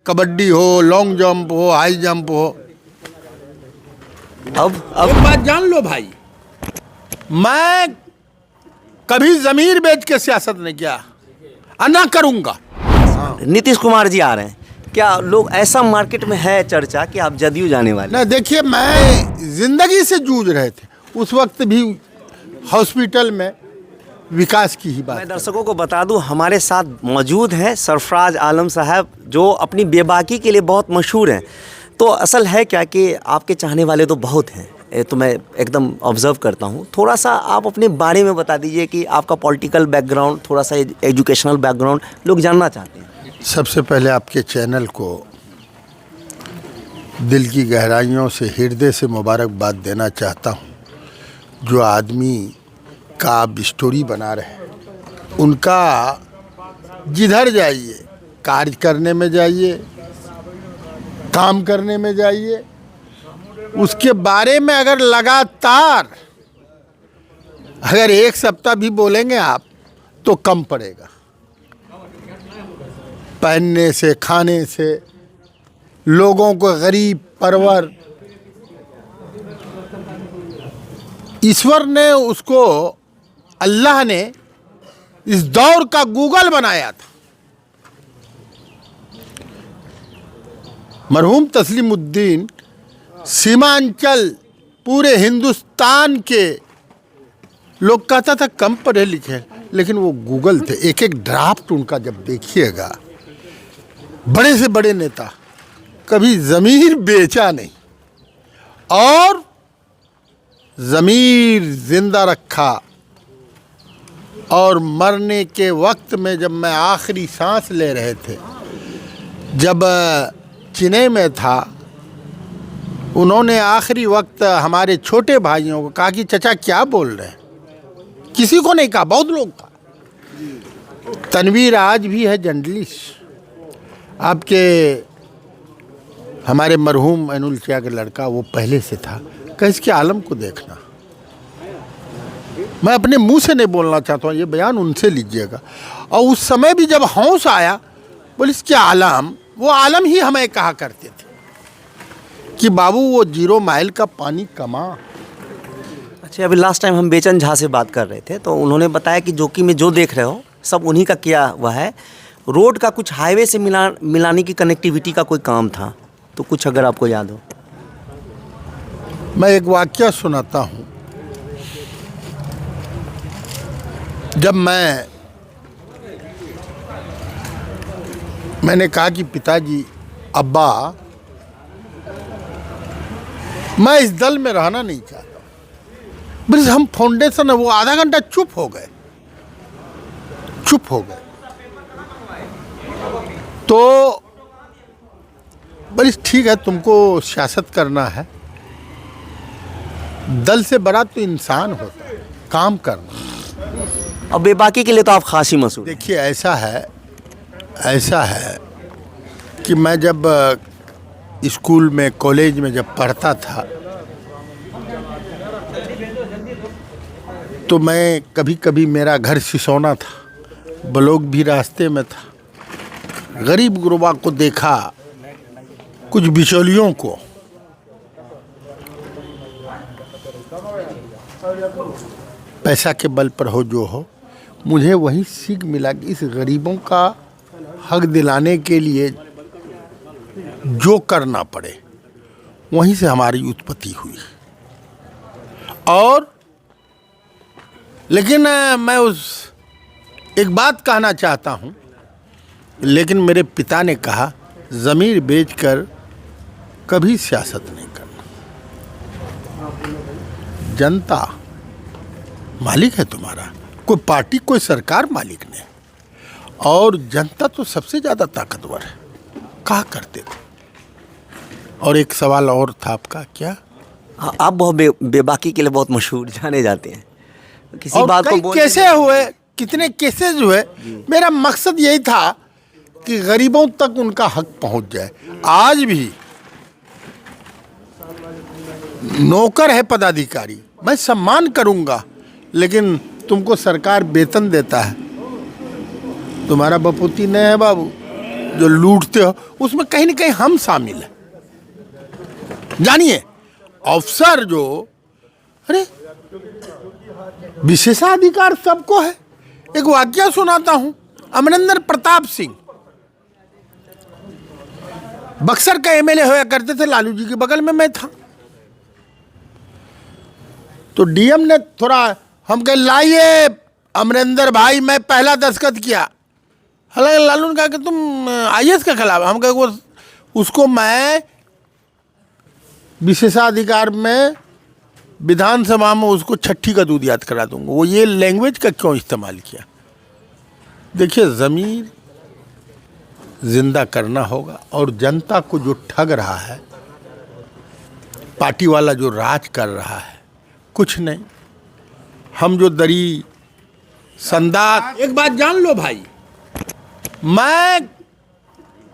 कबड्डी हो, long jump हो, high jump हो। अब एक बात जान लो भाई, मैं कभी जमीर बेच के सियासत नहीं किया और ना करूंगा। नीतीश कुमार जी आ रहे हैं, क्या लोग ऐसा मार्केट में है चर्चा कि आप जदयू जाने वाले? ना देखिए, मैं जिंदगी से जूझ रहे थे उस वक्त भी हॉस्पिटल में, विकास की ही बात। मैं दर्शकों को बता दूं, हमारे साथ मौजूद हैं सरफराज आलम साहब, जो अपनी बेबाकी के लिए बहुत मशहूर हैं। तो असल है क्या कि आपके चाहने वाले तो बहुत हैं, ये तो मैं एकदम ऑब्जर्व करता हूं। थोड़ा सा आप अपने बारे में बता दीजिए कि आपका पॉलिटिकल बैकग्राउंड, थोड़ा सा एजुकेशनल बैकग्राउंड लोग जानना चाहते हैं। सबसे पहले आपके चैनल को दिल की गहराइयों से, हृदय से मुबारकबाद देना चाहता हूं। जो आदमी का आप स्टोरी बना रहे हैं, उनका जिधर जाइए, कार्य करने में जाइए, काम करने में जाइए, उसके बारे में अगर लगातार अगर एक सप्ताह भी बोलेंगे आप तो कम पड़ेगा। पहनने से, खाने से, लोगों को गरीब परवर, ईश्वर ने उसको, अल्लाह ने इस दौर का गूगल बनाया था। मरहूम तस्लीमुद्दीन सीमांचल, पूरे हिंदुस्तान के लोग कहता था कम पढ़े लिखे, लेकिन वो गूगल थे। एक एक ड्राफ्ट उनका जब देखिएगा, बड़े से बड़े नेता, कभी ज़मीर बेचा नहीं और ज़मीर जिंदा रखा। और मरने के वक्त में, जब मैं आखिरी सांस ले रहे थे, जब चेन्नई में था, उन्होंने आखिरी वक्त हमारे छोटे भाइयों को कहा कि चचा क्या बोल रहे हैं। किसी को नहीं कहा, बहुत लोग कहा। तनवीर आज भी है जर्नलिस्ट, आपके हमारे मरहूम अनुल चिया का लड़का, वो पहले से था। कह इसके आलम को देखना। मैं अपने मुंह से नहीं बोलना चाहता हूँ, ये बयान उनसे लीजिएगा। और उस समय भी जब हौस आया, बोले इसके आलम, वो आलम ही हमें कहा करते थे कि बाबू वो 0 माइल का पानी कमा। अच्छा, अभी लास्ट टाइम हम बेचन झा से बात कर रहे थे, तो उन्होंने बताया कि जोकी में जो देख रहे हो सब उन्हीं का किया हुआ है। रोड का कुछ हाईवे से मिलाने की कनेक्टिविटी का कोई काम था, तो कुछ अगर आपको याद हो। मैं एक वाकया सुनाता हूँ। जब मैंने कहा कि पिताजी, अब्बा, मैं इस दल में रहना नहीं चाहता, बस हम फाउंडेशन है। वो आधा घंटा चुप हो गए। तो बस ठीक है, तुमको सियासत करना है, दल से बड़ा तो इंसान होता है, काम करना। अब बेबाकी के लिए तो आप खासी मशहूर। देखिए, ऐसा है कि मैं जब स्कूल में, कॉलेज में जब पढ़ता था, तो मैं कभी कभी, मेरा घर सिसोना था, ब्लॉक भी रास्ते में था, गरीब गुरबा को देखा, कुछ बिचौलियों को, पैसा के बल पर हो जो हो, मुझे वही सीख मिला कि इस गरीबों का हक दिलाने के लिए जो करना पड़े, वहीं से हमारी उत्पत्ति हुई। और लेकिन मैं एक बात कहना चाहता हूँ, लेकिन मेरे पिता ने कहा ज़मीर बेचकर कभी सियासत नहीं करना। जनता मालिक है तुम्हारा, कोई पार्टी, कोई सरकार मालिक नहीं। और जनता तो सबसे ज़्यादा ताकतवर है। कहा करते थे। और एक सवाल और था आपका, क्या? आप बहुत बेबाकी के लिए बहुत मशहूर जाने जाते हैं। किसी और बात को कैसे हुए, कितने केसेस हुए। मेरा मकसद यही था कि गरीबों तक उनका हक पहुंच जाए। आज भी नौकर है पदाधिकारी, मैं सम्मान करूंगा, लेकिन तुमको सरकार वेतन देता है, तुम्हारा बपूती नहीं है बाबू। जो लूटते हो, उसमें कहीं ना कहीं हम शामिल हैं। जानिए, अफसर जो, अरे विशेषाधिकार सबको है। एक वाकया सुनाता हूं। अमरिंदर प्रताप सिंह बक्सर का एमएलए होया करते थे, लालू जी के बगल में मैं था। तो डीएम ने थोड़ा हम कहे लाइए अमरिंदर भाई, मैं पहला दस्तखत किया। हालांकि लालू ने कहा कि तुम आईएएस के खिलाफ। हम कहे वो उसको मैं विशेषाधिकार में विधानसभा में उसको छठी का दूध याद करा दूंगा। वो ये लैंग्वेज का क्यों इस्तेमाल किया? देखिए, ज़मीर जिंदा करना होगा। और जनता को जो ठग रहा है, पार्टी वाला जो राज कर रहा है, कुछ नहीं। हम जो दरी संदात, एक बात जान लो भाई, मैं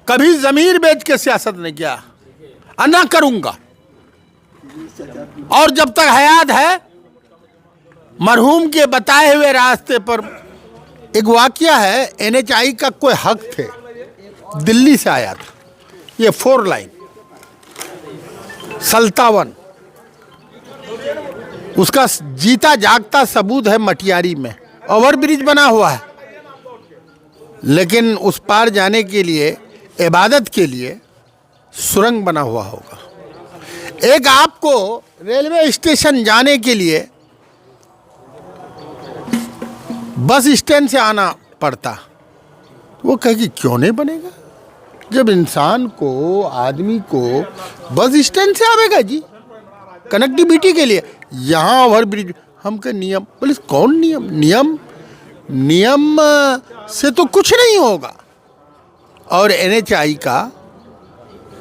कभी ज़मीर बेच के सियासत नहीं किया और ना करूंगा। और जब तक हयात है, मरहूम के बताए हुए रास्ते पर एक वाकया है। एनएचआई का कोई हक थे, दिल्ली से आया था, ये 4 लाइन सल्तावन, उसका जीता जागता सबूत है मटियारी में। ओवरब्रिज बना हुआ है, लेकिन उस पार जाने के लिए, इबादत के लिए सुरंग बना हुआ होगा। एक आपको रेलवे स्टेशन जाने के लिए बस स्टैंड से आना पड़ता, वो कहेगी क्यों नहीं बनेगा? जब इंसान को, आदमी को बस स्टैंड से आवेगा जी कनेक्टिविटी के लिए, यहाँ ओवरब्रिज। हम के नियम, बोले कौन नियम? नियम से तो कुछ नहीं होगा। और एनएचआई का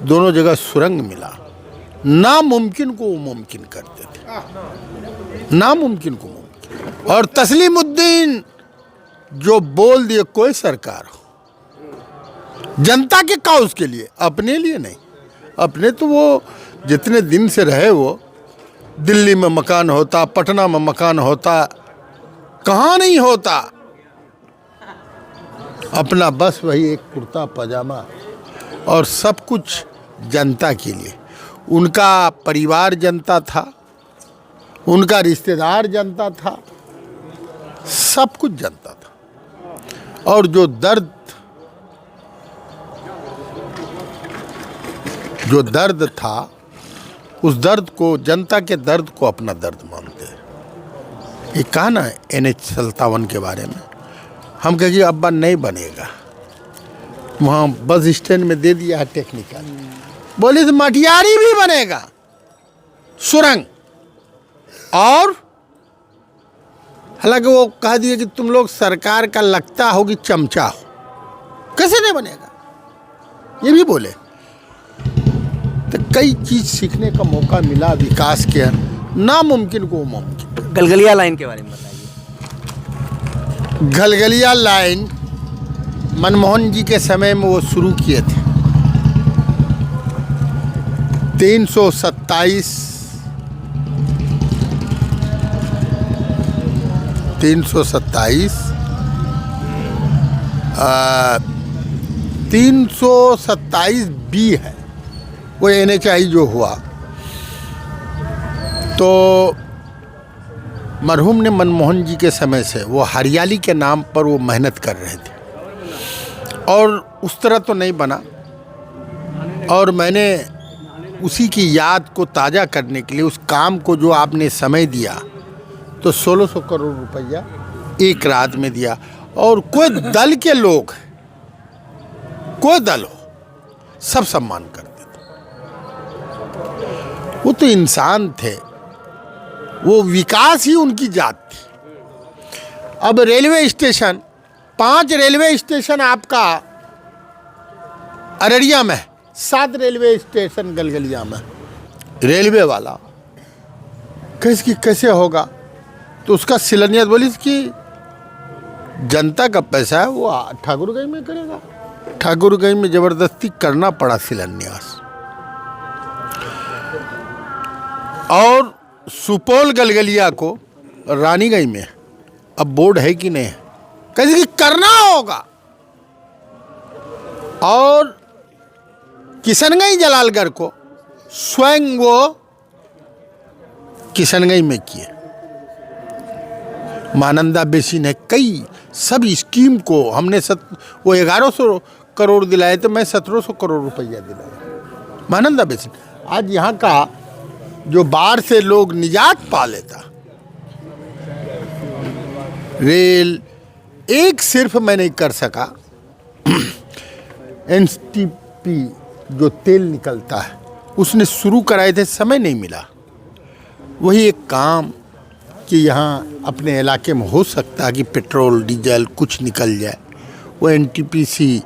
दोनों जगह सुरंग मिला। नामुमकिन को वो मुमकिन करते थे, नामुमकिन को मुमकिन। और तस्लीमुद्दीन जो बोल दिए, कोई सरकार हो, जनता के काउज के लिए, अपने लिए नहीं। अपने तो वो जितने दिन से रहे, वो दिल्ली में मकान होता, पटना में मकान होता, कहाँ नहीं होता। अपना बस वही एक कुर्ता पजामा, और सब कुछ जनता के लिए। उनका परिवार जनता था, उनका रिश्तेदार जनता था, सब कुछ जनता था। और जो दर्द था, उस दर्द को, जनता के दर्द को अपना दर्द मानते हैं। ये कहा ना NH57 के बारे में, हम कहेंगे अब्बा नहीं बनेगा, वहाँ बस स्टैंड में दे दिया है टेक्निकल। बोले तो मटियारी भी बनेगा सुरंग। और हालांकि वो कह दिए कि तुम लोग सरकार का लगता हो कि चमचा हो, कैसे नहीं बनेगा, ये भी बोले। तो कई चीज सीखने का मौका मिला विकास के, नामुमकिन को मुमकिन। गलगलिया लाइन के बारे में बताइए। गलगलिया लाइन मनमोहन जी के समय में वो शुरू किए थे। 327 327B है वो NHI जो हुआ। तो मरहूम ने मनमोहन जी के समय से वो हरियाली के नाम पर वो मेहनत कर रहे थे, और उस तरह तो नहीं बना। और मैंने उसी की याद को ताज़ा करने के लिए उस काम को जो आपने समय दिया, तो 1600 करोड़ रुपया एक रात में दिया। और कोई दल के लोग, कोई दल हो, सब सम्मान करते थे। वो तो इंसान थे, वो विकास ही उनकी जात थी। अब रेलवे स्टेशन, 5 रेलवे स्टेशन आपका अररिया में, 7 रेलवे स्टेशन गलगलिया में। रेलवे वाला कैसे होगा? तो उसका शिलान्यास, बोली कि जनता का पैसा है, वो ठाकुरगंज में करेगा। ठाकुरगंज में जबरदस्ती करना पड़ा शिलान्यास। और सुपौल गलगलिया को रानीगंज में अब बोर्ड है कि नहीं है, कैसे कि करना होगा। और किशनगंज जलालगढ़ को स्वयं वो किशनगंज में किए। महानंदा बेसिन है, कई सब स्कीम को हमने वो 1100 करोड़ दिलाए तो मैं 1700 करोड़ रुपया दिलाया महानंदा बेसिन। आज यहाँ का जो बाढ़ से लोग निजात पा लेता, रेल एक सिर्फ मैं नहीं कर सका। एनटीपी जो तेल निकलता है उसने शुरू कराए थे, समय नहीं मिला। वही एक काम कि यहाँ अपने इलाके में हो सकता है कि पेट्रोल डीजल कुछ निकल जाए, वो एनटीपीसी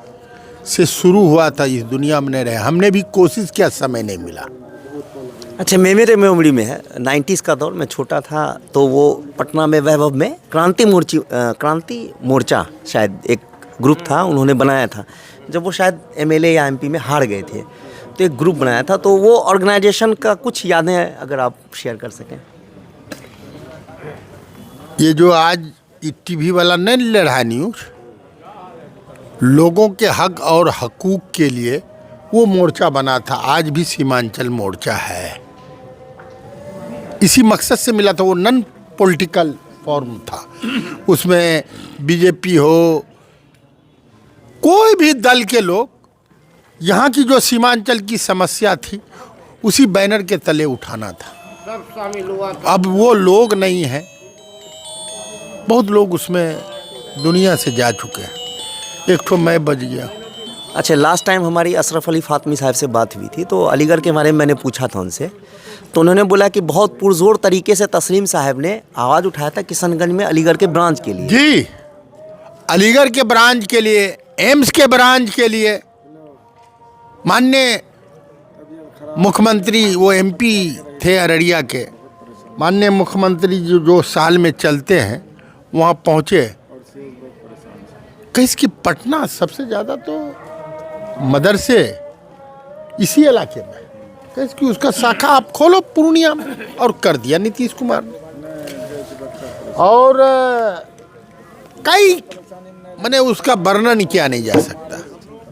से शुरू हुआ था, इस दुनिया में नहीं रहे। हमने भी कोशिश किया, समय नहीं मिला। अच्छा, मेरे मेमोरी में है 90s का दौर, मैं छोटा था तो वो पटना में वैभव में क्रांति मोर्चा शायद एक ग्रुप था, उन्होंने बनाया था। जब वो शायद एमएलए या एमपी में हार गए थे तो एक ग्रुप बनाया था। तो वो ऑर्गेनाइजेशन का कुछ यादें हैं अगर आप शेयर कर सकें। ये जो आज टीवी वाला नहीं ले रहा है न्यूज़, लोगों के हक और हकूक़ के लिए वो मोर्चा बना था। आज भी सीमांचल मोर्चा है, इसी मकसद से मिला था। वो नॉन पॉलिटिकल फॉर्म था, उसमें बीजेपी हो कोई भी दल के लोग, यहाँ की जो सीमांचल की समस्या थी उसी बैनर के तले उठाना था। अब वो लोग नहीं हैं, बहुत लोग उसमें दुनिया से जा चुके हैं। एक तो मैं बच गया। अच्छा, लास्ट टाइम हमारी अशरफ अली फातमी साहब से बात हुई थी तो अलीगढ़ के बारे में मैंने पूछा था उनसे, तो उन्होंने बोला कि बहुत पुरजोर तरीके से तस्लीम साहब ने आवाज़ उठाया था किशनगंज में अलीगढ़ के ब्रांच के लिए। जी, अलीगढ़ के ब्रांच के लिए, एम्स के ब्रांच के लिए। माननीय मुख्यमंत्री, वो एमपी थे अररिया के, माननीय मुख्यमंत्री जो साल में चलते हैं वहाँ पहुँचे। कहीं इसकी पटना सबसे ज़्यादा तो मदरसे इसी इलाके में, कहीं इसकी उसका शाखा आप खोलो पूर्णिया में, और कर दिया नीतीश कुमार ने। और कई मैंने उसका वर्णन किया नहीं जा सकता।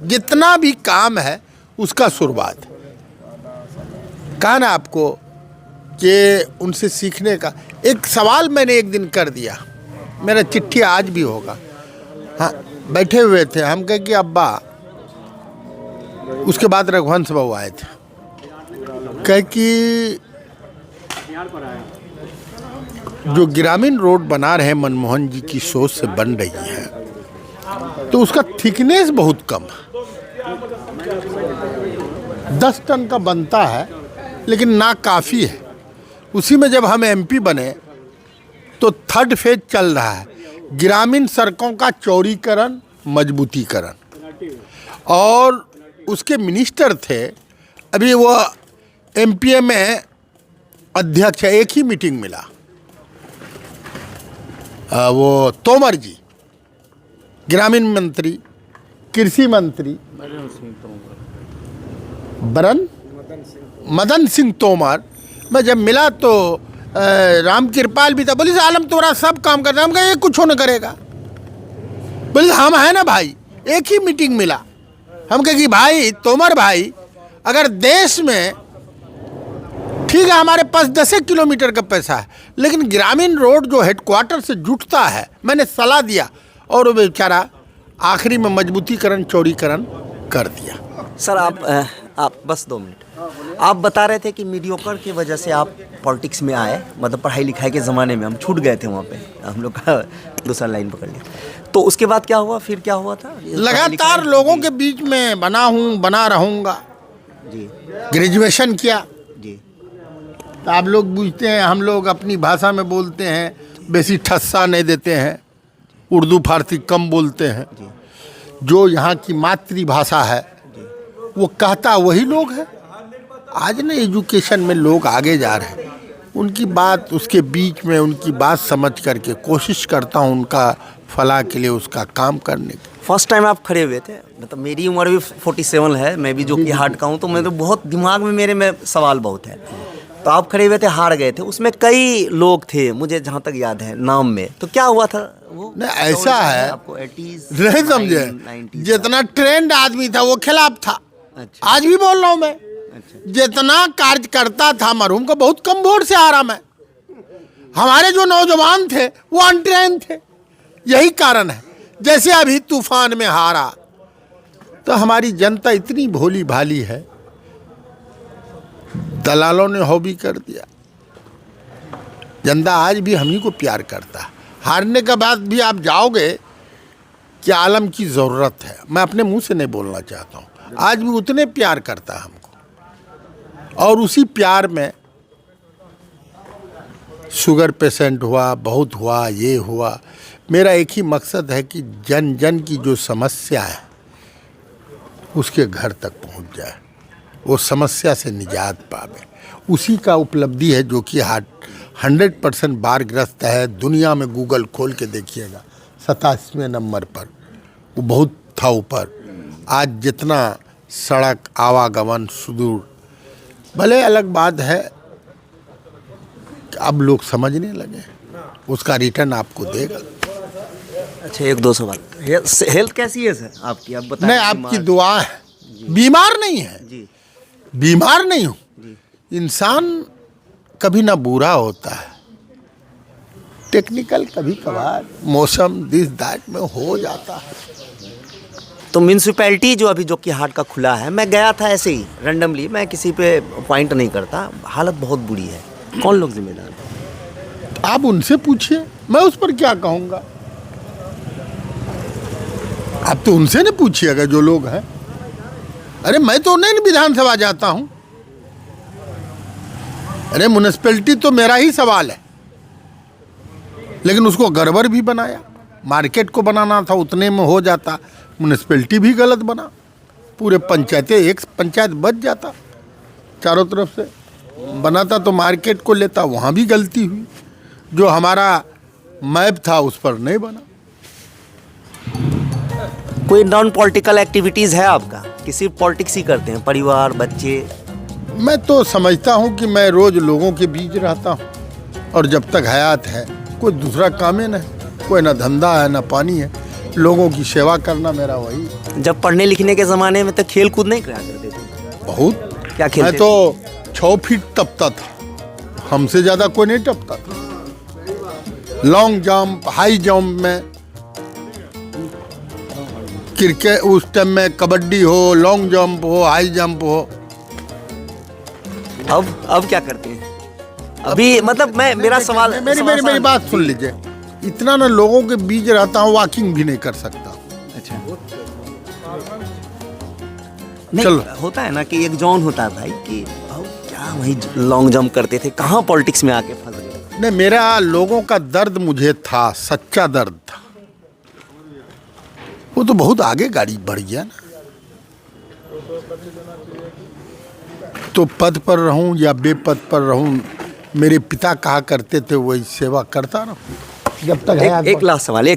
जितना भी काम है उसका शुरुआत कहा ना आपको कि उनसे सीखने का। एक सवाल मैंने एक दिन कर दिया, मेरा चिट्ठी आज भी होगा। हाँ, बैठे हुए थे हम, कहे कि अब्बा, उसके बाद रघुवंश बाबू आए थे, कहे कि जो ग्रामीण रोड बना रहे मनमोहन जी की सोच से बन रही है तो उसका थिकनेस बहुत कम है, 10 टन का बनता है लेकिन ना काफ़ी है। उसी में जब हम एमपी बने तो 3rd फेज चल रहा है, ग्रामीण सड़कों का चौड़ीकरण मजबूतीकरण, और उसके मिनिस्टर थे, अभी वो एमपीए में अध्यक्ष है। एक ही मीटिंग मिला, वो तोमर जी, ग्रामीण मंत्री, कृषि मंत्री मदन सिंह तोमर। मैं जब मिला तो राम कृपाल भी था। बोली आलम तोरा सब काम करता है। हम कहे ये कुछ न करेगा। बोले हम हैं ना भाई, एक ही मीटिंग मिला। हम कहे कि भाई तोमर भाई, अगर देश में ठीक है हमारे पास 10 किलोमीटर का पैसा है, लेकिन ग्रामीण रोड जो हेडक्वार्टर से जुटता है, मैंने सलाह दिया और वो बेचारा आखिरी में मजबूतीकरण चौड़ीकरण कर दिया। सर आप बस 2 मिनट, आप बता रहे थे कि मीडियोकर की वजह से आप पॉलिटिक्स में आए, मतलब पढ़ाई लिखाई के ज़माने में हम छूट गए थे, वहाँ पे हम लोग का दूसरा लाइन पकड़ लिया। तो उसके बाद क्या हुआ, फिर क्या हुआ था? लगातार लोगों के बीच में बना रहूँगा जी। ग्रेजुएशन किया जी। तो आप लोग पूछते हैं, हम लोग अपनी भाषा में बोलते हैं, बेसी ठस्सा नहीं देते हैं, उर्दू फारसी कम बोलते हैं। जो यहाँ की मातृभाषा है वो कहता वही लोग हैं। आज ना एजुकेशन में लोग आगे जा रहे हैं, उनकी बात, उसके बीच में उनकी बात समझ करके कोशिश करता हूँ उनका फलाह के लिए उसका काम करने की। फर्स्ट टाइम आप खड़े हुए थे, मतलब मेरी उम्र भी 47 है, मैं भी जो कि हार्ट का हूँ, तो मैं तो बहुत दिमाग में मेरे में सवाल बहुत है। तो आप खड़े हुए थे, हार गए थे, उसमें कई लोग थे मुझे जहाँ तक याद है नाम में, तो क्या हुआ था वो? नहीं, ऐसा है, आपको 80s नहीं समझे, 90s जितना ट्रेंड आदमी था वो खिलाफ था। अच्छा आज भी बोल रहा हूँ मैं, अच्छा जितना कार्य करता था मरहूम का बहुत कम वोट से हारा मैं। हमारे जो नौजवान थे वो अनट्रेन थे, यही कारण है। जैसे अभी तूफान में हारा, तो हमारी जनता इतनी भोली भाली है, दलालों ने हॉबी कर दिया। जनता आज भी हम ही को प्यार करता है। हारने के बाद भी आप जाओगे कि आलम की ज़रूरत है, मैं अपने मुंह से नहीं बोलना चाहता हूँ, आज भी उतने प्यार करता है हमको। और उसी प्यार में शुगर पेशेंट हुआ, बहुत हुआ, ये हुआ। मेरा एक ही मकसद है कि जन जन की जो समस्या है उसके घर तक पहुंच जाए, वो समस्या से निजात पावे। उसी का उपलब्धि है जो कि 100% बाढ़ग्रस्त है। दुनिया में गूगल खोल के देखिएगा, 87वें नंबर पर, वो बहुत था ऊपर। आज जितना सड़क आवागमन सुदूर, भले अलग बात है कि अब लोग समझने लगे, उसका रिटर्न आपको देगा। अच्छा, एक दो सवाल, हेल्थ कैसी है सर आपकी? आप बताएं। नहीं, आपकी दुआ है। बीमार नहीं है जी, बीमार नहीं हूँ। इंसान कभी ना बुरा होता है, टेक्निकल कभी कभार मौसम दिस दैट में हो जाता है। तो म्यूनसिपैलिटी जो अभी जो कि हाट का खुला है, मैं गया था ऐसे ही रैंडमली, मैं किसी पे पॉइंट नहीं करता, हालत बहुत बुरी है। कौन लोग जिम्मेदार हैं? आप उनसे पूछिए, मैं उस पर क्या कहूँगा। आप तो उनसे नहीं पूछिएगा जो लोग हैं। अरे मैं तो नहीं विधानसभा जाता हूँ, अरे म्यूनसिपैलिटी तो मेरा ही सवाल है, लेकिन उसको गड़बड़ भी बनाया। मार्केट को बनाना था, उतने में हो जाता। म्यूनसिपैलिटी भी गलत बना, पूरे पंचायतें, एक पंचायत बच जाता, चारों तरफ से बनाता तो मार्केट को लेता, वहाँ भी गलती हुई। जो हमारा मैप था उस पर नहीं बना। कोई नॉन पॉलिटिकल एक्टिविटीज़ है आपका कि सिर्फ पॉलिटिक्स ही करते हैं, परिवार बच्चे? मैं तो समझता हूँ कि मैं रोज़ लोगों के बीच रहता हूँ, और जब तक हयात है कोई दूसरा काम ही नहीं, कोई ना धंधा है ना पानी है, लोगों की सेवा करना मेरा वही। जब पढ़ने लिखने के ज़माने में तो खेल कूद नहीं करा करते थे? बहुत। क्या खेलते मैं तो 6 फीट टपता था, हमसे ज़्यादा कोई नहीं टपता था। लॉन्ग जंप, हाई जंप में, क्रिकेट उस टाइम में कबड्डी हो, लॉन्ग जंप हो, हाई जंप हो। अब क्या करते हैं अभी? मतलब मैं, मेरा सवाल, मेरी बात सुन लीजिए। इतना ना लोगों के बीच रहता हूँ, वॉकिंग भी नहीं कर सकता। अच्छा, नहीं चलो। होता है ना कि एक जॉन होता है भाई कि क्या वही लॉन्ग जंप करते थे, कहाँ पॉलिटिक्स में आके फंस गए। नहीं, मेरा लोगों का दर्द मुझे था, सच्चा दर्द था। वो तो बहुत आगे गाड़ी बढ़ गया ना। तो पद पर रहूं या बेपद पर रहूं, मेरे पिता कहा करते थे वही सेवा करता रहूं जब तक है। एक लास्ट सवाल,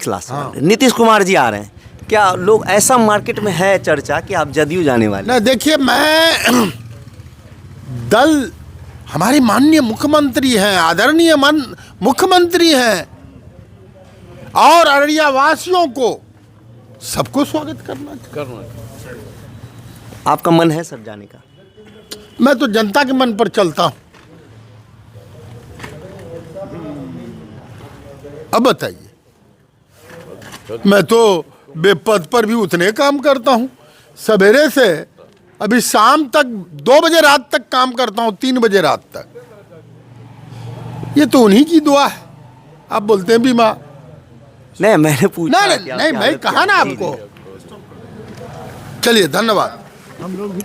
नीतीश कुमार जी आ रहे हैं, क्या लोग ऐसा मार्केट में है चर्चा कि आप जदयू जाने वाले? ना, देखिए, मैं दल, हमारे माननीय मुख्यमंत्री हैं, आदरणीय मुख्यमंत्री हैं, और अररिया वासियों को सबको स्वागत करना। आपका मन है सर जाने का? मैं तो जनता के मन पर चलता हूं। अब बताइए, मैं तो बेपद पर भी उतने काम करता हूं, सवेरे से अभी शाम तक 2 बजे रात तक काम करता हूं, 3 बजे रात तक। ये तो उन्हीं की दुआ है। आप बोलते हैं बीमार। नहीं, मैंने पूछा। नहीं, मैं कहा ना आपको। चलिए, धन्यवाद। हम लोग भी